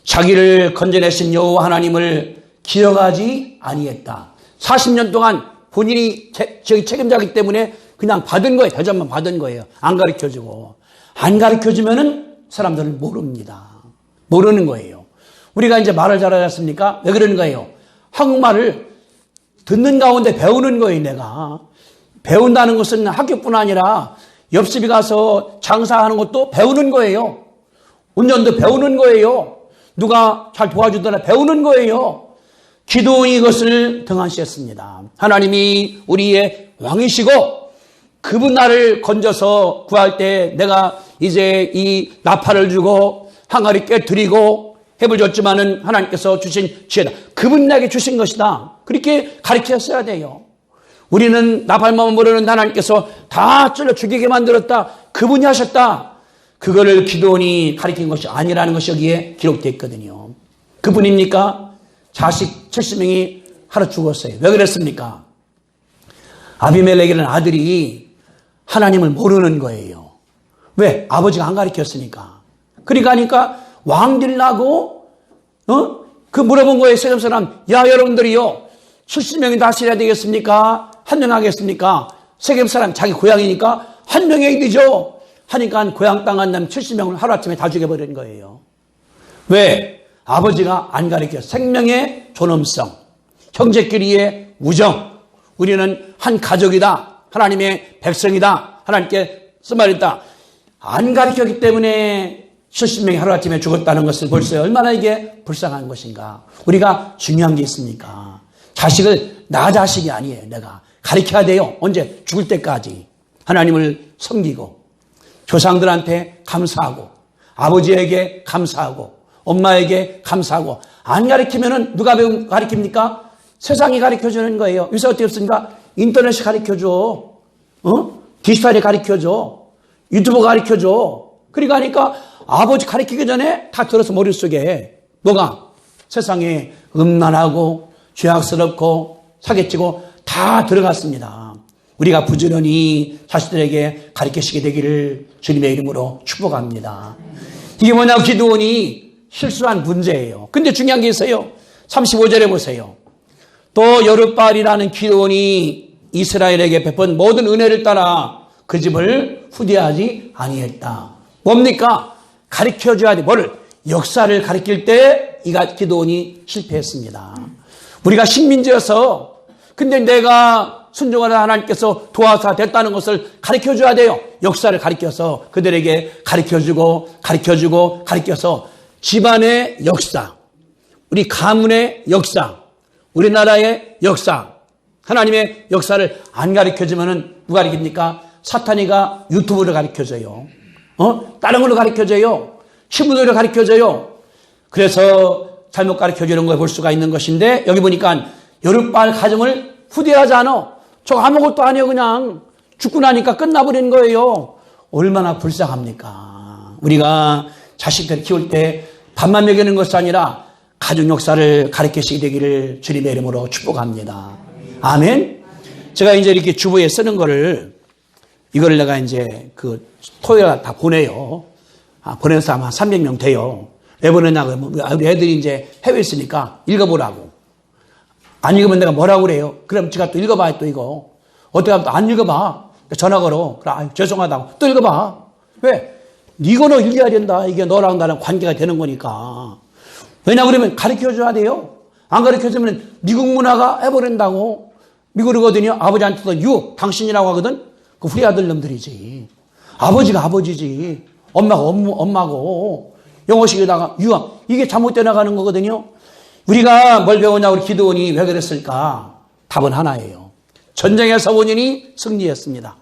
자기를 건져내신 여호와 하나님을 기억하지 아니했다. 40년 동안 본인이 책임자이기 때문에 그냥 받은 거예요. 대접만 받은 거예요. 안 가르쳐주고. 안 가르쳐주면은 사람들은 모릅니다. 모르는 거예요. 우리가 이제 말을 잘하지 않습니까? 왜 그러는 거예요? 한국말을 듣는 가운데 배우는 거예요, 내가. 배운다는 것은 학교뿐 아니라 옆집에 가서 장사하는 것도 배우는 거예요. 운전도 배우는 거예요. 누가 잘 도와주더라 배우는 거예요. 기도원이 이것을 등한시했습니다. 하나님이 우리의 왕이시고 그분 나를 건져서 구할 때 내가 이제 이 나팔을 주고 항아리 깨뜨리고 해을 줬지만은 하나님께서 주신 지혜다. 그분 나에게 주신 것이다. 그렇게 가르쳤어야 돼요. 우리는 나팔만 모르는 하나님께서 다 찔러 죽이게 만들었다. 그분이 하셨다. 그거를 기도원이 가르친 것이 아니라는 것이 여기에 기록되어 있거든요. 그분입니까? 자식 70명이 하루 죽었어요. 왜 그랬습니까? 아비멜렉이라는 아들이 하나님을 모르는 거예요. 왜? 아버지가 안 가르쳤으니까. 그러니까 왕들 나고 그 물어본 거예요. 세겜 사람. 야 여러분들이요. 70명이 다스려야 되겠습니까? 한 명 하겠습니까? 세겜 사람 자기 고향이니까 한 명이 되죠. 하니까 고향 땅 한 남 70명을 하루아침에 다 죽여버린 거예요. 왜? 아버지가 안 가르쳐. 생명의 존엄성, 형제끼리의 우정, 우리는 한 가족이다. 하나님의 백성이다. 하나님께 쓴말이다. 안 가르쳤기 때문에 70명이 하루아침에 죽었다는 것을 벌써 얼마나 이게 불쌍한 것인가. 우리가 중요한 게 있습니까? 자식을 나 자식이 아니에요. 내가 가르쳐야 돼요. 언제? 죽을 때까지. 하나님을 섬기고 조상들한테 감사하고 아버지에게 감사하고 엄마에게 감사하고 안 가르치면은 누가 가르칩니까? 세상이 가르쳐주는 거예요. 요새 어떻게 없습니까? 인터넷이 가르쳐줘. 디지털이 가르쳐줘. 유튜브 가르쳐줘. 그러니까 아버지 가르치기 전에 다 들어서 머릿속에 뭐가? 세상에 음란하고 죄악스럽고 사기치고 다 들어갔습니다. 우리가 부지런히 자식들에게 가르치시게 되기를 주님의 이름으로 축복합니다. 이게 뭐냐고 기도원이 실수한 문제예요. 근데 중요한 게 있어요. 35절에 보세요. 또 여룻바알이라는 기도원이 이스라엘에게 베푼 모든 은혜를 따라 그 집을 후대하지 아니했다. 뭡니까? 가르쳐줘야 돼. 뭐를? 역사를 가르칠 때 이 기도원이 실패했습니다. 우리가 식민지여서 근데 내가 순종하는 하나님께서 도와서 됐다는 것을 가르쳐줘야 돼요. 역사를 가르쳐서 그들에게 가르쳐서 집안의 역사, 우리 가문의 역사, 우리나라의 역사, 하나님의 역사를 안 가르쳐주면은 누가 가르칩니까? 사탄이가 유튜브를 가르쳐줘요. 다른 걸로 가르쳐줘요. 친구들을 가르쳐줘요. 그래서 잘못 가르쳐주는 걸 볼 수가 있는 것인데 여기 보니까 여룻바알 가정을 후대하지 않아. 저 아무것도 아니에요. 그냥 죽고 나니까 끝나버린 거예요. 얼마나 불쌍합니까? 우리가 자식들 키울 때 밥만 먹이는 것이 아니라 가족 역사를 가르치시게 되기를 주님의 이름으로 축복합니다. 아멘. 제가 이제 이렇게 주보에 쓰는 이거를 내가 이제 그 토요일 다 보내요. 보내서 아마 300명 돼요. 왜 보내냐 그러면 우리 애들이 이제 해외에 있으니까 읽어보라고. 안 읽으면 내가 뭐라고 그래요? 그럼 제가 또 읽어봐, 또 이거. 어떻게 하면 또 안 읽어봐. 전화 걸어. 그래, 죄송하다고. 또 읽어봐. 왜? 이거는 읽어야 된다. 이게 너랑 나랑 관계가 되는 거니까. 왜냐 그러면 가르쳐줘야 돼요. 안 가르쳐주면 미국 문화가 해버린다고. 미국이거든요. 아버지한테도 당신이라고 하거든. 그 후리 아들 놈들이지. 아버지가 아버지지. 엄마가 엄마고. 영어식에다가 이게 잘못돼 나가는 거거든요. 우리가 뭘 배우냐 우리 기도원이 왜 그랬을까? 답은 하나예요. 전쟁에서 본인이 승리했습니다.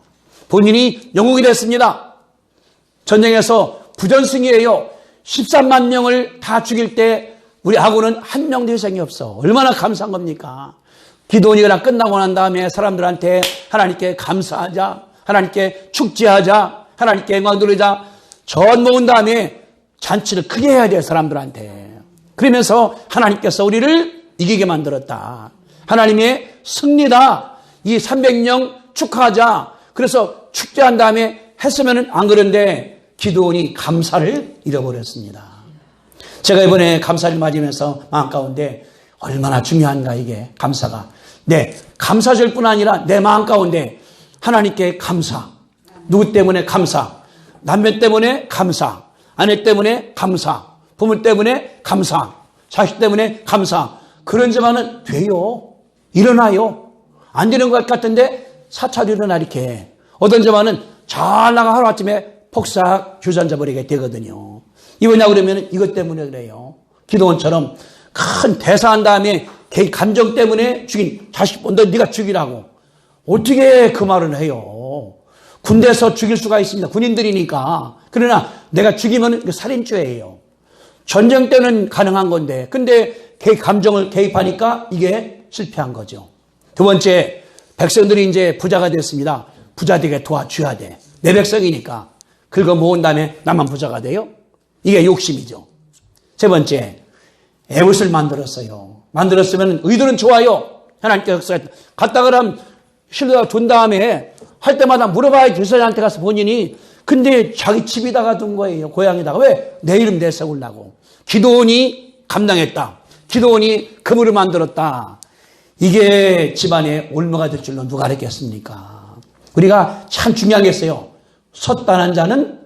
본인이 영웅이 됐습니다. 전쟁에서 부전승이에요. 13만 명을 다 죽일 때 우리 아군은 한 명도 희생이 없어. 얼마나 감사한 겁니까? 기도원이 그냥 끝나고 난 다음에 사람들한테 하나님께 감사하자, 하나님께 축제하자, 하나님께 영광 돌리자 전 모은 다음에 잔치를 크게 해야 돼요. 사람들한테. 그러면서 하나님께서 우리를 이기게 만들었다. 하나님의 승리다. 이 300명 축하하자. 그래서 축제한 다음에 했으면 안 그런데 기도원이 감사를 잃어버렸습니다. 제가 이번에 감사를 맞으면서 마음 가운데 얼마나 중요한가 이게 감사가. 네, 감사절 뿐 아니라 내 마음 가운데 하나님께 감사. 누구 때문에 감사. 남편 때문에 감사. 아내 때문에 감사. 부모 때문에 감사. 자식 때문에 감사. 그런 자만은 돼요. 일어나요. 안 되는 것 같은데 사찰 일어나 이렇게. 어떤 점화는 잘 나가 하루아침에 폭삭 주저앉아 버리게 되거든요. 이거냐 그러면 이것 때문에 그래요. 기도원처럼 큰 대사한 다음에 개인 감정 때문에 죽인 자식 본다 네가 죽이라고. 어떻게 그 말을 해요. 군대에서 죽일 수가 있습니다. 군인들이니까. 그러나 내가 죽이면 살인죄예요. 전쟁 때는 가능한 건데 근데 개인 감정을 개입하니까 이게 실패한 거죠. 두 번째, 백성들이 이제 부자가 됐습니다. 부자 되게 도와줘야 돼. 내 백성이니까. 긁어 모은 다음에 나만 부자가 돼요? 이게 욕심이죠. 세 번째, 에봇을 만들었어요. 만들었으면 의도는 좋아요. 하나님께서 갔다 그러면 실려다 둔 다음에 할 때마다 물어봐야지 제사장한테 가서 본인이. 근데 자기 집에다가 둔 거예요. 고향에다가. 왜? 내 이름 내세우려고. 기도원이 감당했다. 기도원이 그물을 만들었다. 이게 집안에 올무가 될 줄로 누가 알았겠습니까? 우리가 참 중요한 게 있어요. 섰다는 자는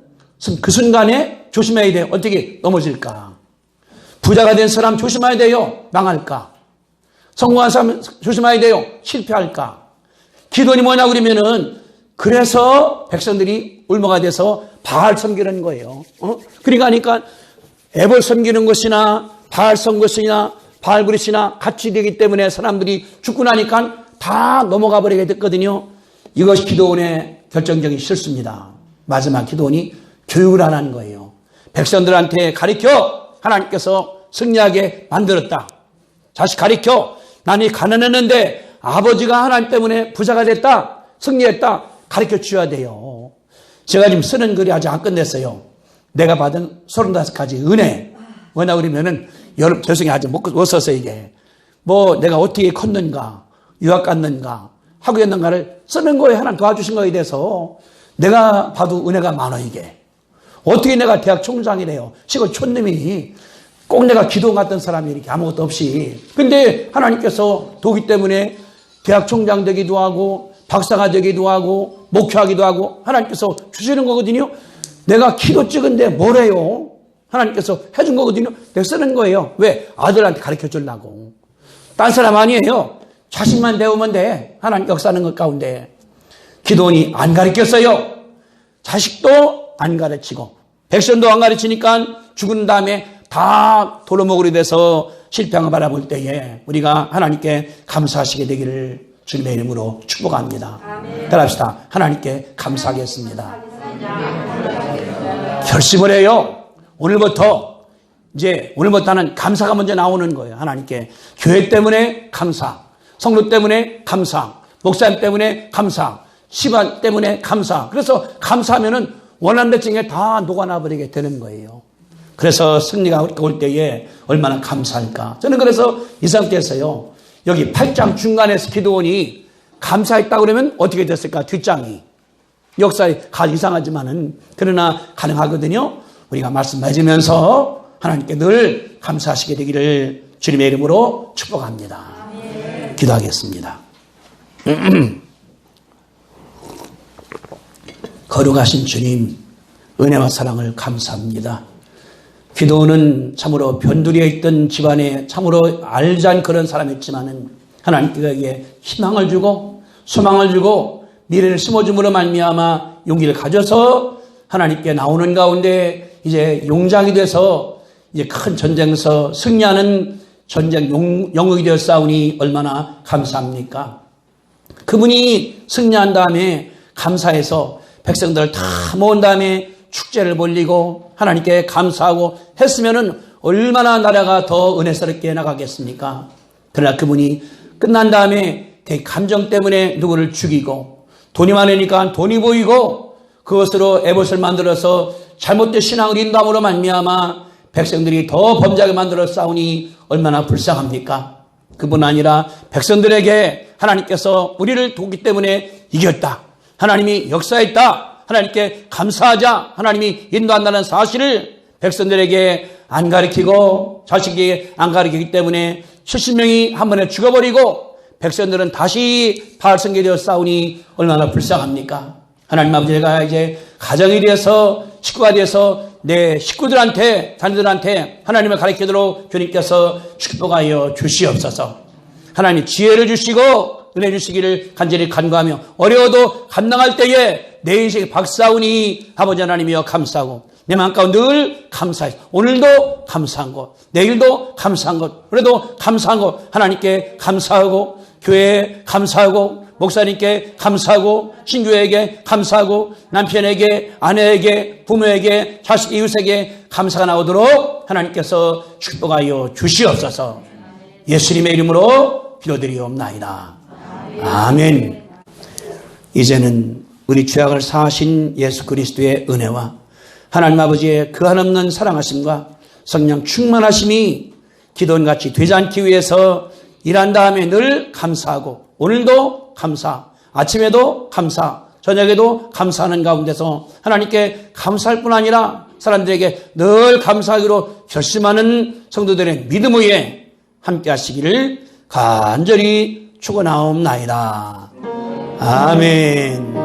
그 순간에 조심해야 돼요. 어떻게 넘어질까? 부자가 된 사람 조심해야 돼요. 망할까? 성공한 사람 조심해야 돼요. 실패할까? 기도원이 뭐냐 그러면은 그래서 백성들이 올무가 돼서 바알 섬기는 거예요. 그러니까 에봇 섬기는 것이나 바알 섬기는 것이나 바알 그릇이나 같이 되기 때문에 사람들이 죽고 나니까 다 넘어가 버리게 됐거든요. 이것이 기도원의 결정적인 실수입니다. 마지막 기도원이 교육을 안 하는 거예요. 백성들한테 가르쳐 하나님께서 승리하게 만들었다. 자식 가르쳐 나는 가난했는데 아버지가 하나님 때문에 부자가 됐다. 승리했다. 가르쳐 줘야 돼요. 제가 지금 쓰는 글이 아직 안 끝냈어요. 내가 받은 35가지 은혜. 뭐냐 그러면은 여러분 죄송해요. 아직 못 써서 이게. 뭐 내가 어떻게 컸는가 유학 갔는가 하고 있는가를 쓰는 거에 하나님 도와주신 거에 대해서 내가 봐도 은혜가 많아 이게. 어떻게 내가 대학 총장이래요. 시골 촌놈이 꼭 내가 기도 갔던 사람이 이렇게 아무것도 없이. 근데 하나님께서 도기 때문에 대학 총장 되기도 하고 박사가 되기도 하고 목회하기도 하고 하나님께서 주시는 거거든요. 내가 키도 찍은데 뭐래요? 하나님께서 해준 거거든요. 내가 쓰는 거예요. 왜? 아들한테 가르쳐 주려고. 딴 사람 아니에요. 자식만 배우면 돼. 하나님 역사하는 것 가운데. 기도원이 안 가르쳤어요. 자식도 안 가르치고 백성도 안 가르치니까 죽은 다음에 다 도로먹으리 돼서 실패한 걸 바라볼 때에 우리가 하나님께 감사하시게 되기를 주님의 이름으로 축복합니다. 따라합시다. 하나님께 감사하겠습니다. 결심을 해요. 오늘부터는 감사가 먼저 나오는 거예요. 하나님께. 교회 때문에 감사, 성도 때문에 감사, 목사님 때문에 감사, 시간 때문에 감사. 그래서 감사하면은 원하는 것 중에 다 녹아나버리게 되는 거예요. 그래서 승리가 올 때에 얼마나 감사할까. 저는 그래서 이 상태에서요. 여기 8장 중간에서 기도원이 감사했다고 그러면 어떻게 됐을까? 뒷장이. 역사에 이상하지만은 그러나 가능하거든요. 우리가 말씀 맺으면서 하나님께 늘 감사하시게 되기를 주님의 이름으로 축복합니다. 기도하겠습니다. 거룩하신 주님, 은혜와 사랑을 감사합니다. 기도는 참으로 변두리에 있던 집안에 참으로 알잔 그런 사람이었지만은 하나님께서 희망을 주고 소망을 주고 미래를 심어줌으로 말미암아 용기를 가져서 하나님께 나오는 가운데 이제 용장이 돼서 이제 큰 전쟁에서 승리하는 전쟁 영웅이 되었사오니 얼마나 감사합니까? 그분이 승리한 다음에 감사해서 백성들을 다 모은 다음에 축제를 벌리고 하나님께 감사하고 했으면은 얼마나 나라가 더 은혜스럽게 나가겠습니까? 그러나 그분이 끝난 다음에 감정 때문에 누구를 죽이고 돈이 많으니까 돈이 보이고 그것으로 에봇을 만들어서 잘못된 신앙을 인도함으로 말미암아 백성들이 더 범죄하게 만들어 싸우니 얼마나 불쌍합니까? 그뿐 아니라 백성들에게 하나님께서 우리를 돕기 때문에 이겼다. 하나님이 역사했다. 하나님께 감사하자. 하나님이 인도한다는 사실을 백성들에게 안 가르치고 자식에게 안 가르치기 때문에 70명이 한 번에 죽어버리고 백성들은 다시 바알성게 되어 싸우니 얼마나 불쌍합니까? 하나님 아버지가 이제 가정이 되어서 식구가 되어서 내 식구들한테 자녀들한테 하나님을 가르치도록 주님께서 축복하여 주시옵소서. 하나님 지혜를 주시고 은혜 주시기를 간절히 간구하며 어려워도 감당할 때에 내 인생의 박사오니 아버지 하나님이여 감사하고 내 마음 가운데 늘 감사해. 오늘도 감사한 것, 내일도 감사한 것, 올해도 감사한 것 하나님께 감사하고 교회에 감사하고 목사님께 감사하고 신교에게 감사하고 남편에게 아내에게 부모에게 자식 이웃에게 감사가 나오도록 하나님께서 축복하여 주시옵소서. 예수님의 이름으로 기도드리옵나이다. 아멘. 이제는 우리 죄악을 사하신 예수 그리스도의 은혜와 하나님 아버지의 그 한없는 사랑하심과 성령 충만하심이 기도원같이 되지 않기 위해서 일한 다음에 늘 감사하고 오늘도 감사, 아침에도 감사, 저녁에도 감사하는 가운데서 하나님께 감사할 뿐 아니라 사람들에게 늘 감사하기로 결심하는 성도들의 믿음 위에 함께 하시기를 간절히 축원하옵나이다. 아멘.